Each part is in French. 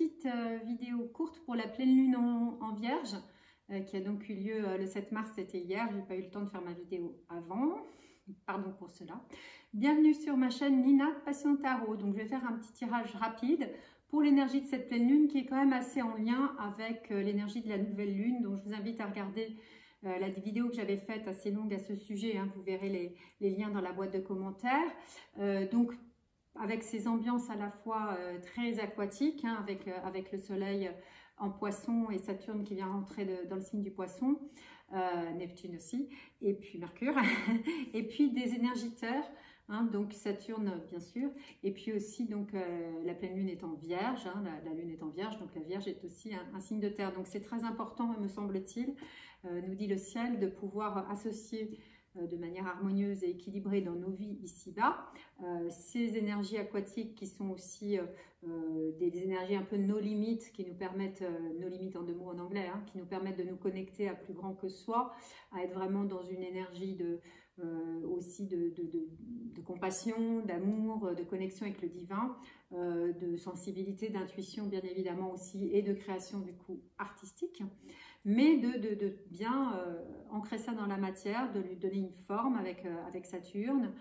petite vidéo courte pour la pleine lune en Vierge, qui a donc eu lieu le 7 mars, c'était hier. Je n'ai pas eu le temps de faire ma vidéo avant, pardon pour cela. Bienvenue sur ma chaîne Nina Passion Tarot. Donc je vais faire un petit tirage rapide pour l'énergie de cette pleine lune qui est quand même assez en lien avec l'énergie de la nouvelle lune. Donc je vous invite à regarder la vidéo que j'avais faite assez longue à ce sujet, hein. Vous verrez les liens dans la boîte de commentaires. Donc avec ces ambiances à la fois très aquatiques, hein, avec le soleil en poisson et Saturne qui vient rentrer dans le signe du poisson, Neptune aussi, et puis Mercure, et puis des énergiteurs, hein, donc Saturne bien sûr, et puis aussi donc la pleine lune est en Vierge, hein, la lune est en Vierge, donc la Vierge est aussi un signe de terre. Donc c'est très important, me semble-t-il, nous dit le ciel, de pouvoir associer de manière harmonieuse et équilibrée dans nos vies ici-bas. Ces énergies aquatiques qui sont aussi des énergies un peu no limites, qui nous permettent, no limites en deux mots en anglais, hein, qui nous permettent de nous connecter à plus grand que soi, à être vraiment dans une énergie aussi de compassion, d'amour, de connexion avec le divin, de sensibilité, d'intuition bien évidemment aussi, et de création du coup artistique, mais de bien ancrer ça dans la matière, de lui donner une forme avec Saturne,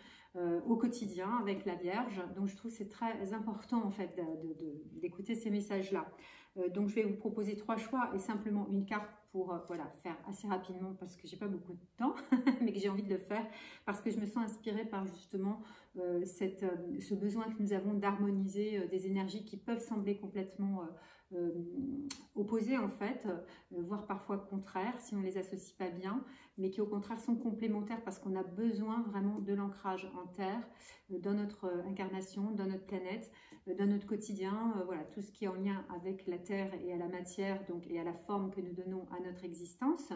au quotidien avec la Vierge. Donc je trouve que c'est très important en fait d'écouter ces messages-là. Donc je vais vous proposer 3 choix et simplement une carte pour voilà, faire assez rapidement parce que j'ai pas beaucoup de temps, mais que j'ai envie de le faire parce que je me sens inspirée par justement ce besoin que nous avons d'harmoniser des énergies qui peuvent sembler complètement opposées en fait, voire parfois contraires si on ne les associe pas bien, mais qui au contraire sont complémentaires parce qu'on a besoin vraiment de l'ancrage en terre, dans notre incarnation, dans notre planète, dans notre quotidien, voilà, tout ce qui est en lien avec la terre et à la matière, donc, et à la forme que nous donnons à notre existence,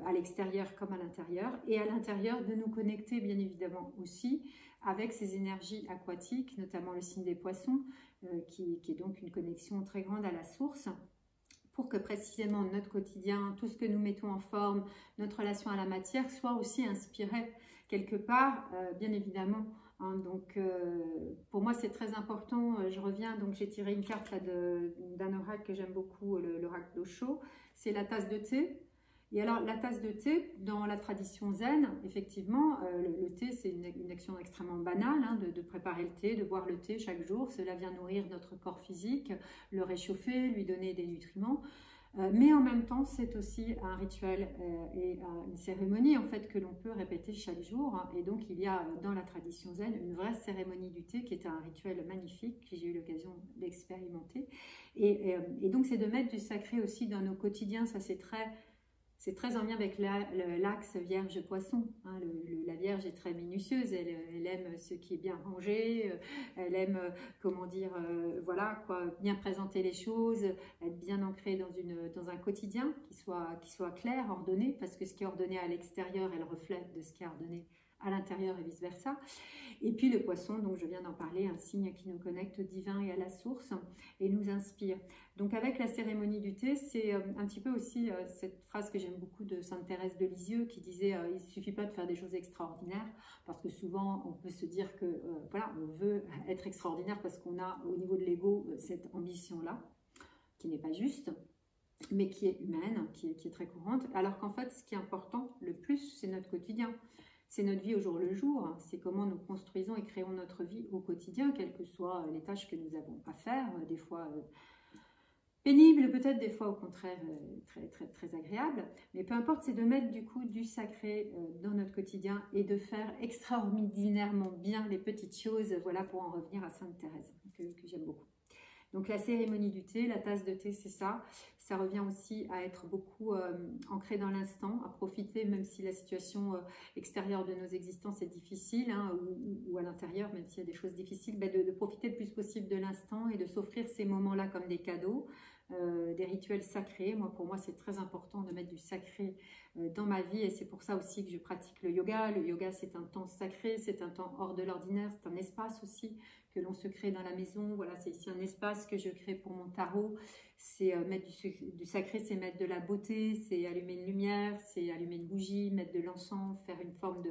à l'extérieur comme à l'intérieur, et à l'intérieur de nous connecter bien évidemment aussi avec ces énergies aquatiques, notamment le signe des poissons, qui est donc une connexion très grande à la source, pour que précisément notre quotidien, tout ce que nous mettons en forme, notre relation à la matière, soit aussi inspiré quelque part, bien évidemment. Hein, donc, pour moi, c'est très important. Je reviens, donc j'ai tiré une carte d'un oracle que j'aime beaucoup, l'oracle d'Osho. C'est la tasse de thé. Et alors, la tasse de thé, dans la tradition zen, effectivement, le thé, c'est une action extrêmement banale, hein, de préparer le thé, de boire le thé chaque jour. Cela vient nourrir notre corps physique, le réchauffer, lui donner des nutriments. Mais en même temps, c'est aussi un rituel et une cérémonie en fait que l'on peut répéter chaque jour. Hein. Et donc, il y a dans la tradition zen une vraie cérémonie du thé qui est un rituel magnifique que j'ai eu l'occasion d'expérimenter. Et donc, c'est de mettre du sacré aussi dans nos quotidiens. Ça, c'est très en lien avec l'axe Vierge-Poisson. Hein. La Vierge est très minutieuse, elle aime ce qui est bien rangé, elle aime, comment dire, voilà, quoi, bien présenter les choses, être bien ancrée dans un quotidien qui soit clair, ordonné, parce que ce qui est ordonné à l'extérieur est le reflet de ce qui est ordonné à l'intérieur et vice-versa. Et puis le poisson, donc je viens d'en parler, un signe qui nous connecte au divin et à la source et nous inspire. Donc avec la cérémonie du thé, c'est un petit peu aussi cette phrase que j'aime beaucoup de Sainte Thérèse de Lisieux qui disait il ne suffit pas de faire des choses extraordinaires, parce que souvent on peut se dire que voilà, on veut être extraordinaire parce qu'on a au niveau de l'ego cette ambition-là, qui n'est pas juste, mais qui est humaine, qui est très courante, alors qu'en fait ce qui est important le plus, c'est notre quotidien. C'est notre vie au jour le jour, c'est comment nous construisons et créons notre vie au quotidien, quelles que soient les tâches que nous avons à faire, des fois pénibles, peut-être des fois au contraire très agréables, mais peu importe, c'est de mettre du coup du sacré dans notre quotidien et de faire extraordinairement bien les petites choses, voilà, pour en revenir à Sainte Thérèse, que j'aime beaucoup. Donc la cérémonie du thé, la tasse de thé, c'est ça. Ça revient aussi à être beaucoup ancré dans l'instant, à profiter, même si la situation extérieure de nos existences est difficile, hein, ou à l'intérieur, même s'il y a des choses difficiles, bah, de profiter le plus possible de l'instant et de s'offrir ces moments-là comme des cadeaux, des rituels sacrés. Pour moi, c'est très important de mettre du sacré dans ma vie et c'est pour ça aussi que je pratique le yoga. Le yoga, c'est un temps sacré, c'est un temps hors de l'ordinaire, c'est un espace aussi que l'on se crée dans la maison. Voilà, c'est ici un espace que je crée pour mon tarot. C'est mettre du sacré, c'est mettre de la beauté, c'est allumer une lumière, c'est allumer une bougie, mettre de l'encens, faire une forme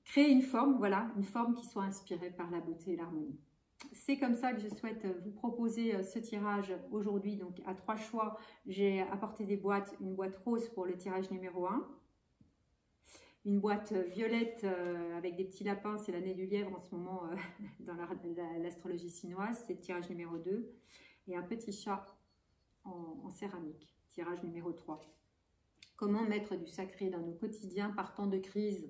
créer une forme, voilà, une forme qui soit inspirée par la beauté et l'harmonie. c'est comme ça que je souhaite vous proposer ce tirage aujourd'hui. Donc à 3 choix, j'ai apporté des boîtes, une boîte rose pour le tirage numéro 1, une boîte violette avec des petits lapins, c'est l'année du lièvre en ce moment dans l'astrologie chinoise, c'est le tirage numéro 2, et un petit chat en céramique, tirage numéro 3. Comment mettre du sacré dans nos quotidiens par temps de crise,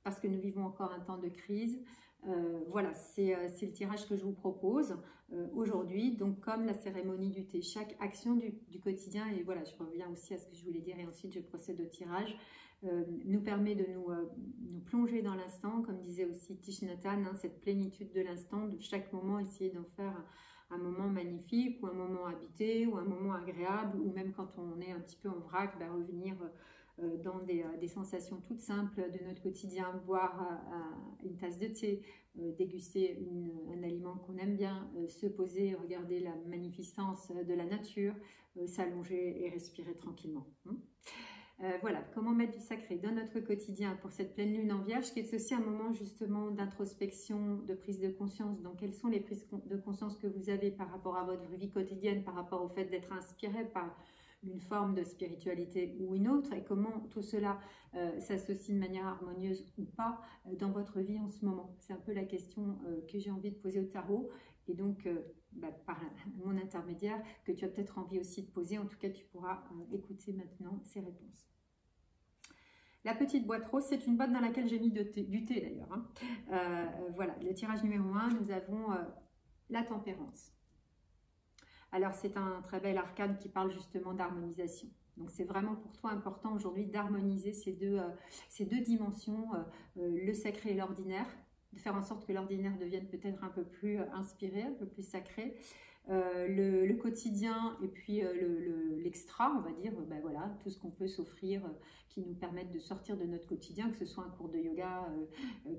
parce que nous vivons encore un temps de crise. Voilà, c'est le tirage que je vous propose aujourd'hui. Donc, comme la cérémonie du thé, chaque action du quotidien, et voilà, je reviens aussi à ce que je voulais dire, et ensuite je procède au tirage, nous permet de nous plonger dans l'instant, comme disait aussi Thich Nhat Hanh, hein, cette plénitude de l'instant, de chaque moment, essayer d'en faire un moment magnifique, ou un moment habité, ou un moment agréable, ou même quand on est un petit peu en vrac, revenir dans des sensations toutes simples de notre quotidien, boire une tasse de thé, déguster un aliment qu'on aime bien, se poser, regarder la magnificence de la nature, s'allonger et respirer tranquillement. Voilà, comment mettre du sacré dans notre quotidien pour cette pleine lune en Vierge, qui est aussi un moment justement d'introspection, de prise de conscience. Donc, quelles sont les prises de conscience que vous avez par rapport à votre vie quotidienne, par rapport au fait d'être inspiré par une forme de spiritualité ou une autre, et comment tout cela s'associe de manière harmonieuse ou pas dans votre vie en ce moment. C'est un peu la question que j'ai envie de poser au tarot, et donc par mon intermédiaire, que tu as peut-être envie aussi de poser. En tout cas, tu pourras écouter maintenant ces réponses. La petite boîte rose, c'est une boîte dans laquelle j'ai mis du thé d'ailleurs. Hein. Voilà, le tirage numéro 1, nous avons la tempérance. Alors, c'est un très bel arcane qui parle justement d'harmonisation. Donc, c'est vraiment pour toi important aujourd'hui d'harmoniser ces deux dimensions, le sacré et l'ordinaire, de faire en sorte que l'ordinaire devienne peut-être un peu plus inspiré, un peu plus sacré. Le quotidien et puis l'extra, on va dire, voilà, tout ce qu'on peut s'offrir qui nous permettent de sortir de notre quotidien, que ce soit un cours de yoga où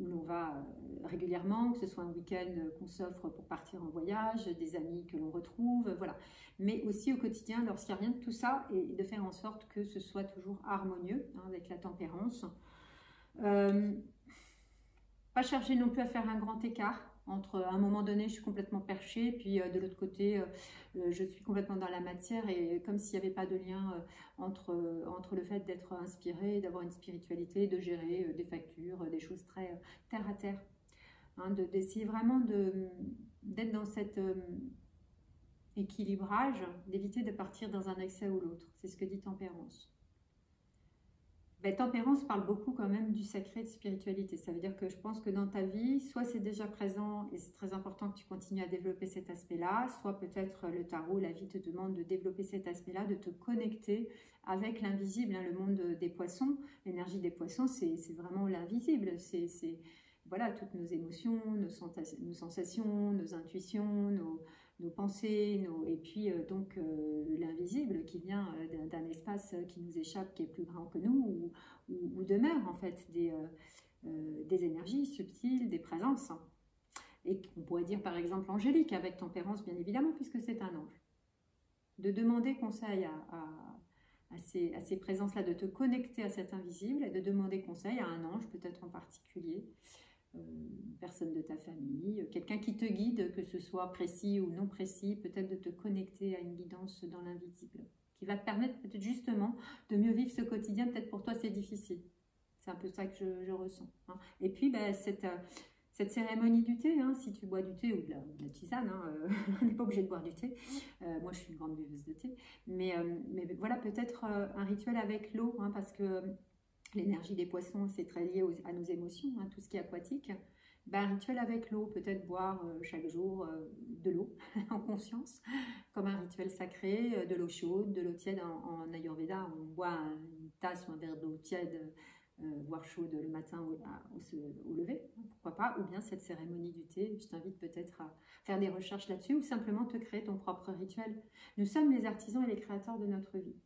l'on va régulièrement, que ce soit un week-end qu'on s'offre pour partir en voyage, des amis que l'on retrouve, voilà. Mais aussi au quotidien, lorsqu'il n'y a rien de tout ça, et de faire en sorte que ce soit toujours harmonieux, hein, avec la tempérance. Pas chercher non plus à faire un grand écart. Entre à un moment donné, je suis complètement perchée, puis de l'autre côté, je suis complètement dans la matière, et comme s'il n'y avait pas de lien entre le fait d'être inspiré, d'avoir une spiritualité, de gérer des factures, des choses très terre à terre. Hein, d'essayer vraiment d'être dans cet équilibrage, d'éviter de partir dans un excès ou l'autre. C'est ce que dit Tempérance. Tempérance parle beaucoup quand même du sacré, de spiritualité. Ça veut dire que je pense que dans ta vie, soit c'est déjà présent et c'est très important que tu continues à développer cet aspect-là, soit peut-être le tarot, la vie te demande de développer cet aspect-là, de te connecter avec l'invisible, hein, le monde des poissons. L'énergie des poissons, c'est vraiment l'invisible. C'est voilà, toutes nos émotions, nos sensations, nos intuitions, nos pensées, et puis donc l'invisible qui vient d'un espace qui nous échappe, qui est plus grand que nous, ou de mer en fait, des énergies subtiles, des présences. Et qu'on pourrait dire par exemple angélique, avec Tempérance bien évidemment, puisque c'est un ange. De demander conseil à ces présences-là, de te connecter à cet invisible, et de demander conseil à un ange peut-être en particulier, une personne de ta famille, quelqu'un qui te guide, que ce soit précis ou non précis, peut-être de te connecter à une guidance dans l'invisible, qui va te permettre peut-être justement de mieux vivre ce quotidien. Peut-être pour toi c'est difficile, c'est un peu ça que je ressens. Hein. Et puis cette cérémonie du thé, hein, si tu bois du thé ou de la tisane, hein, on n'est pas obligé de boire du thé, moi je suis une grande buveuse de thé, mais voilà, peut-être un rituel avec l'eau, hein, parce que l'énergie des poissons, c'est très lié à nos émotions, hein, tout ce qui est aquatique. Un rituel avec l'eau, peut-être boire chaque jour de l'eau en conscience, comme un rituel sacré, de l'eau chaude, de l'eau tiède. En Ayurveda, on boit une tasse ou un verre d'eau tiède, voire chaude le matin au lever, hein, pourquoi pas, ou bien cette cérémonie du thé. Je t'invite peut-être à faire des recherches là-dessus, ou simplement te créer ton propre rituel. Nous sommes les artisans et les créateurs de notre vie.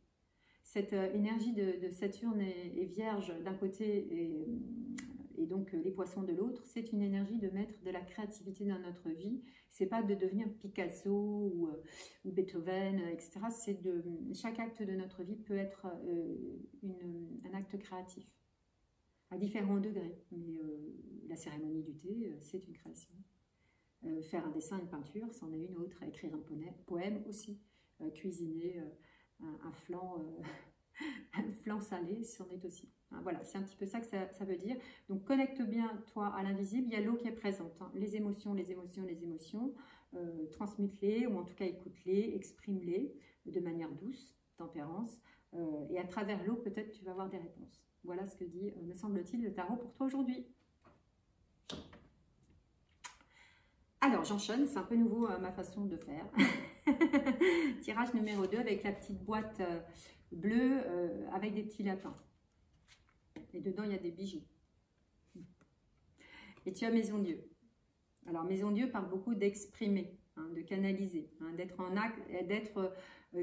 Cette énergie de Saturne et Vierge d'un côté et donc les poissons de l'autre, c'est une énergie de mettre de la créativité dans notre vie. C'est pas de devenir Picasso ou Beethoven, etc. Chaque acte de notre vie peut être un acte créatif à différents degrés. Mais la cérémonie du thé, c'est une création. faire un dessin, une peinture, c'en est une autre, écrire un poème aussi, cuisiner un flan, un flan salé, c'en est aussi. Hein, voilà, c'est un petit peu ça que ça veut dire. Donc connecte bien toi à l'invisible, il y a l'eau qui est présente, hein. Les émotions, transmute-les, ou en tout cas écoute-les, exprime-les de manière douce, tempérance, et à travers l'eau, peut-être tu vas avoir des réponses. Voilà ce que dit, me semble-t-il, le tarot pour toi aujourd'hui. Alors, j'enchaîne, c'est un peu nouveau ma façon de faire. Tirage numéro 2 avec la petite boîte bleue avec des petits lapins. Et dedans, il y a des bijoux. Et tu as Maison Dieu. Alors, Maison Dieu parle beaucoup d'exprimer, hein, de canaliser, hein, d'être en acte, d'être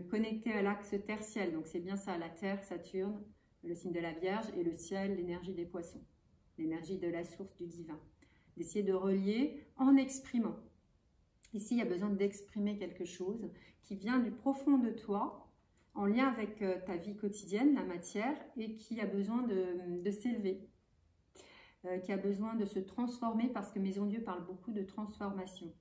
connecté à l'axe tertiel. Donc, c'est bien ça, la Terre, Saturne, le signe de la Vierge, et le ciel, l'énergie des poissons, l'énergie de la source du divin. D'essayer de relier en exprimant. Ici, il y a besoin d'exprimer quelque chose qui vient du profond de toi, en lien avec ta vie quotidienne, la matière, et qui a besoin de s'élever, qui a besoin de se transformer, parce que Maison Dieu parle beaucoup de transformation.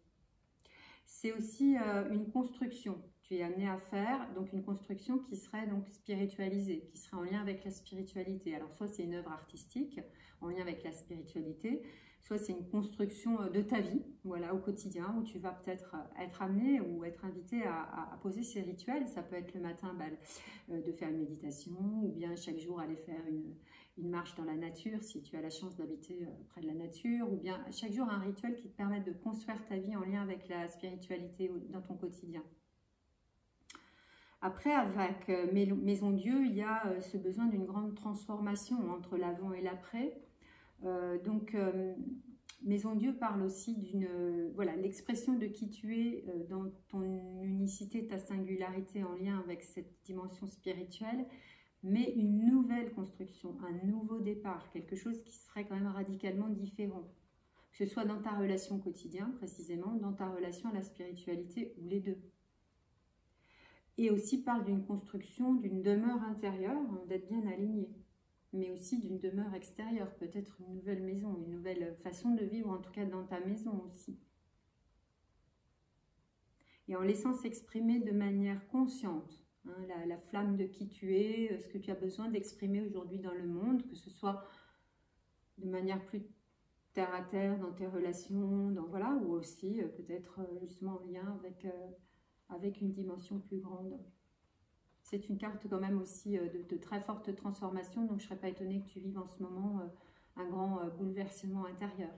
C'est aussi une construction. Tu es amené à faire donc une construction qui serait donc spiritualisée, qui serait en lien avec la spiritualité. Alors soit c'est une œuvre artistique en lien avec la spiritualité, soit c'est une construction de ta vie, voilà, au quotidien, où tu vas peut-être être amené ou être invité à poser ces rituels. Ça peut être le matin de faire une méditation, ou bien chaque jour aller faire une marche dans la nature, si tu as la chance d'habiter près de la nature, ou bien chaque jour un rituel qui te permette de construire ta vie en lien avec la spiritualité dans ton quotidien. Après, avec Maison Dieu, il y a ce besoin d'une grande transformation entre l'avant et l'après. Maison Dieu parle aussi d'une voilà, l'expression de qui tu es dans ton unicité, ta singularité en lien avec cette dimension spirituelle, mais une nouvelle construction, un nouveau départ, quelque chose qui serait quand même radicalement différent. Que ce soit dans ta relation quotidienne, précisément, dans ta relation à la spiritualité, ou les deux. Et aussi parle d'une construction, d'une demeure intérieure, hein, d'être bien aligné, mais aussi d'une demeure extérieure, peut-être une nouvelle maison, une nouvelle façon de vivre, en tout cas dans ta maison aussi. Et en laissant s'exprimer de manière consciente, hein, la flamme de qui tu es, ce que tu as besoin d'exprimer aujourd'hui dans le monde, que ce soit de manière plus terre à terre, dans tes relations, voilà, ou aussi peut-être justement en lien avec une dimension plus grande. C'est une carte quand même aussi de très forte transformation, donc je ne serais pas étonnée que tu vives en ce moment un grand bouleversement intérieur.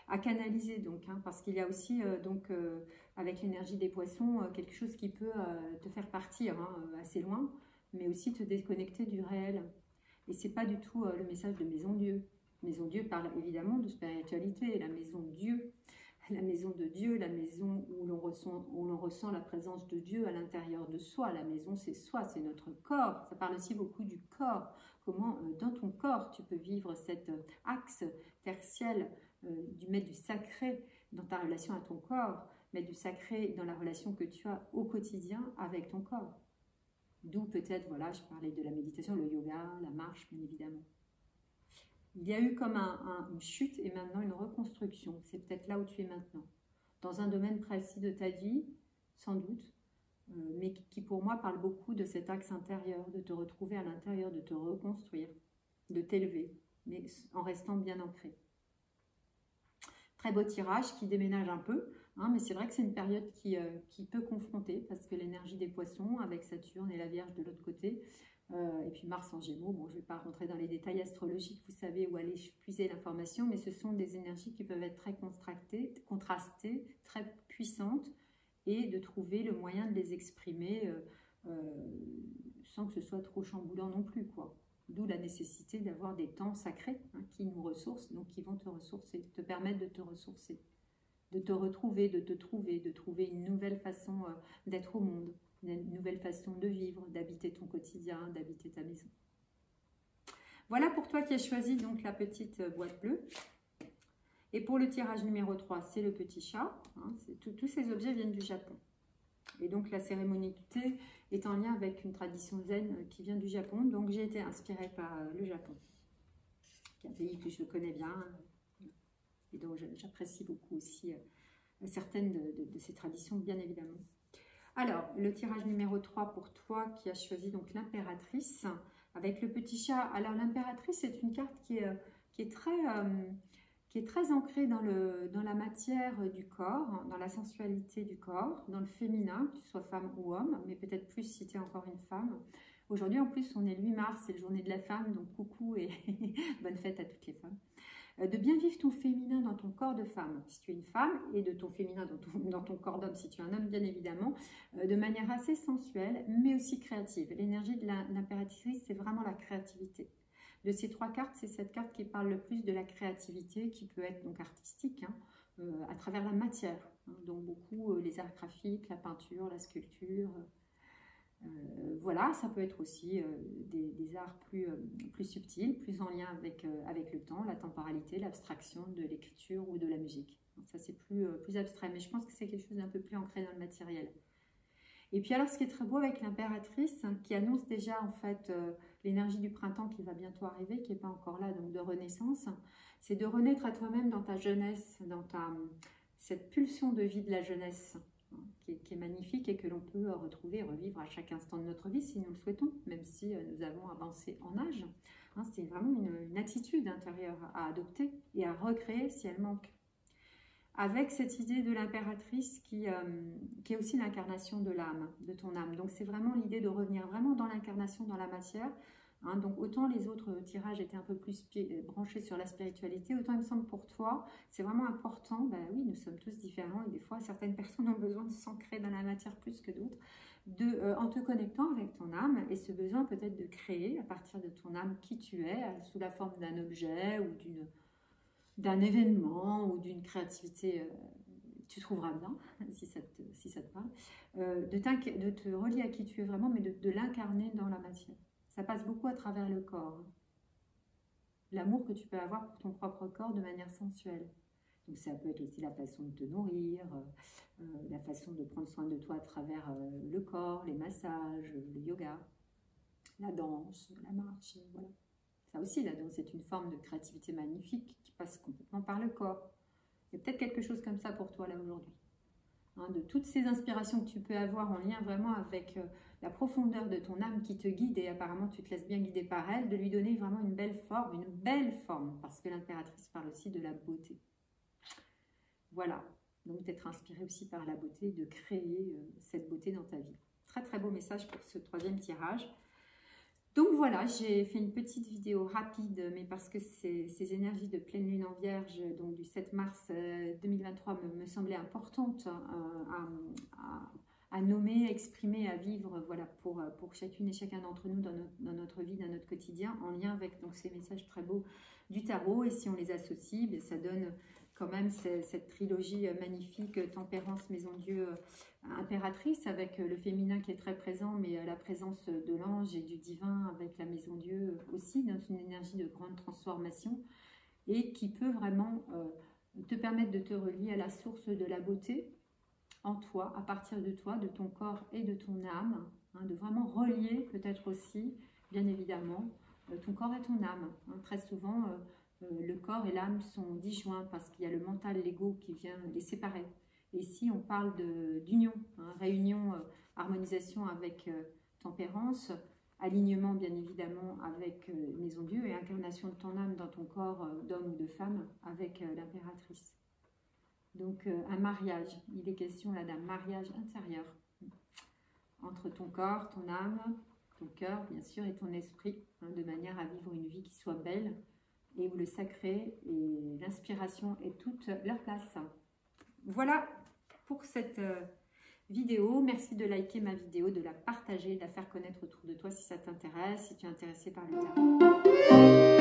À canaliser donc, hein, parce qu'il y a aussi avec l'énergie des poissons, quelque chose qui peut te faire partir assez loin, mais aussi te déconnecter du réel. Et ce n'est pas du tout le message de Maison Dieu. Maison Dieu parle évidemment de spiritualité, la maison Dieu. La maison de Dieu, la maison où l'on ressent la présence de Dieu à l'intérieur de soi. La maison, c'est soi, c'est notre corps. Ça parle aussi beaucoup du corps. Comment, dans ton corps, tu peux vivre cet axe tertiel mettre du sacré dans ta relation à ton corps, mettre du sacré dans la relation que tu as au quotidien avec ton corps. D'où peut-être, voilà, je parlais de la méditation, le yoga, la marche, bien évidemment. Il y a eu comme une chute et maintenant une reconstruction. C'est peut-être là où tu es maintenant. Dans un domaine précis de ta vie, sans doute, mais qui pour moi parle beaucoup de cet axe intérieur, de te retrouver à l'intérieur, de te reconstruire, de t'élever, mais en restant bien ancré. Très beau tirage qui déménage un peu, hein, mais c'est vrai que c'est une période qui peut confronter, parce que l'énergie des poissons, avec Saturne et la Vierge de l'autre côté, et puis Mars en Gémeaux, bon, je ne vais pas rentrer dans les détails astrologiques, vous savez où aller puiser l'information, mais ce sont des énergies qui peuvent être très contrastées, très puissantes, et de trouver le moyen de les exprimer sans que ce soit trop chamboulant non plus, quoi. D'où la nécessité d'avoir des temps sacrés qui nous ressourcent, donc qui vont te ressourcer, te permettre de te ressourcer, de te retrouver, de te trouver, de trouver une nouvelle façon d'être au monde, une nouvelle façon de vivre, d'habiter ton quotidien, d'habiter ta maison. Voilà pour toi qui as choisi donc la petite boîte bleue. Et pour le tirage numéro 3, c'est le petit chat. Hein, tous ces objets viennent du Japon. Et donc la cérémonie du thé est en lien avec une tradition zen qui vient du Japon. Donc j'ai été inspirée par le Japon, qui est un pays que je connais bien. Et donc, j'apprécie beaucoup aussi certaines de ces traditions, bien évidemment. Alors, le tirage numéro 3 pour toi qui as choisi donc l'impératrice avec le petit chat. Alors, l'impératrice, c'est une carte qui est très ancrée dans la matière du corps, dans la sensualité du corps, dans le féminin, que tu sois femme ou homme, mais peut-être plus si tu es encore une femme. Aujourd'hui, en plus, on est le 8 mars, c'est la journée de la femme, donc coucou et bonne fête à toutes les femmes. De bien vivre ton féminin dans ton corps de femme, si tu es une femme, et de ton féminin dans ton corps d'homme, si tu es un homme, bien évidemment, de manière assez sensuelle, mais aussi créative. L'énergie de l'impératrice, c'est vraiment la créativité. De ces 3 cartes, c'est cette carte qui parle le plus de la créativité, qui peut être donc artistique, hein, à travers la matière. Hein, donc beaucoup les arts graphiques, la peinture, la sculpture. Voilà, ça peut être aussi des arts plus subtils, plus en lien avec le temps, la temporalité, l'abstraction de l'écriture ou de la musique. Donc ça, c'est plus abstrait, mais je pense que c'est quelque chose d'un peu plus ancré dans le matériel. Et puis alors, ce qui est très beau avec l'impératrice, hein, qui annonce déjà en fait l'énergie du printemps qui va bientôt arriver, qui n'est pas encore là, donc de renaissance, c'est de renaître à toi-même dans ta jeunesse, dans cette pulsion de vie de la jeunesse, hein, qui est magnifique et que l'on peut retrouver et revivre à chaque instant de notre vie si nous le souhaitons, même si nous avons avancé en âge. Hein, c'est vraiment une attitude intérieure à adopter et à recréer si elle manque. Avec cette idée de l'impératrice qui est aussi l'incarnation de l'âme, de ton âme. Donc c'est vraiment l'idée de revenir vraiment dans l'incarnation, dans la matière. Hein, donc autant les autres tirages étaient un peu plus branchés sur la spiritualité, autant il me semble pour toi, c'est vraiment important. Ben oui, nous sommes tous différents et des fois certaines personnes ont besoin de s'ancrer dans la matière plus que d'autres, en te connectant avec ton âme et ce besoin peut-être de créer à partir de ton âme qui tu es, sous la forme d'un objet ou d'un événement ou d'une créativité, tu trouveras bien, si ça te parle, de te relier à qui tu es vraiment, mais de l'incarner dans la matière. Ça passe beaucoup à travers le corps. L'amour que tu peux avoir pour ton propre corps de manière sensuelle. Donc ça peut être aussi la façon de te nourrir, la façon de prendre soin de toi à travers le corps, les massages, le yoga, la danse, la marche, voilà. Ça aussi, la danse est une forme de créativité magnifique qui passe complètement par le corps. Il y a peut-être quelque chose comme ça pour toi là aujourd'hui. Hein, de toutes ces inspirations que tu peux avoir en lien vraiment avec la profondeur de ton âme qui te guide et apparemment tu te laisses bien guider par elle, de lui donner vraiment une belle forme, parce que l'impératrice parle aussi de la beauté. Voilà, donc d'être inspiré aussi par la beauté, de créer cette beauté dans ta vie. Très très beau message pour ce 3e tirage. Donc voilà, j'ai fait une petite vidéo rapide, mais parce que ces énergies de pleine lune en vierge, donc du 7 mars 2023, me semblaient importantes à nommer, à exprimer, à vivre, voilà, pour chacune et chacun d'entre nous dans notre vie, dans notre quotidien, en lien avec donc, ces messages très beaux du tarot. Et si on les associe, bien, ça donne quand même cette trilogie magnifique, tempérance, maison Dieu, impératrice, avec le féminin qui est très présent, mais la présence de l'ange et du divin avec la maison Dieu aussi, dans une énergie de grande transformation et qui peut vraiment te permettre de te relier à la source de la beauté en toi, à partir de toi, de ton corps et de ton âme, hein, de vraiment relier peut-être aussi, bien évidemment, ton corps et ton âme. Hein. Très souvent, le corps et l'âme sont disjoints parce qu'il y a le mental, l'ego qui vient les séparer. Et ici, on parle d'union, hein, réunion, harmonisation avec tempérance, alignement bien évidemment avec Maison Dieu et incarnation de ton âme dans ton corps d'homme ou de femme avec l'impératrice. Donc un mariage, il est question là d'un mariage intérieur entre ton corps, ton âme, ton cœur bien sûr et ton esprit, hein, de manière à vivre une vie qui soit belle et où le sacré et l'inspiration aient toute leur place. Voilà pour cette vidéo. Merci de liker ma vidéo, de la partager, de la faire connaître autour de toi si ça t'intéresse, si tu es intéressé par le tarot.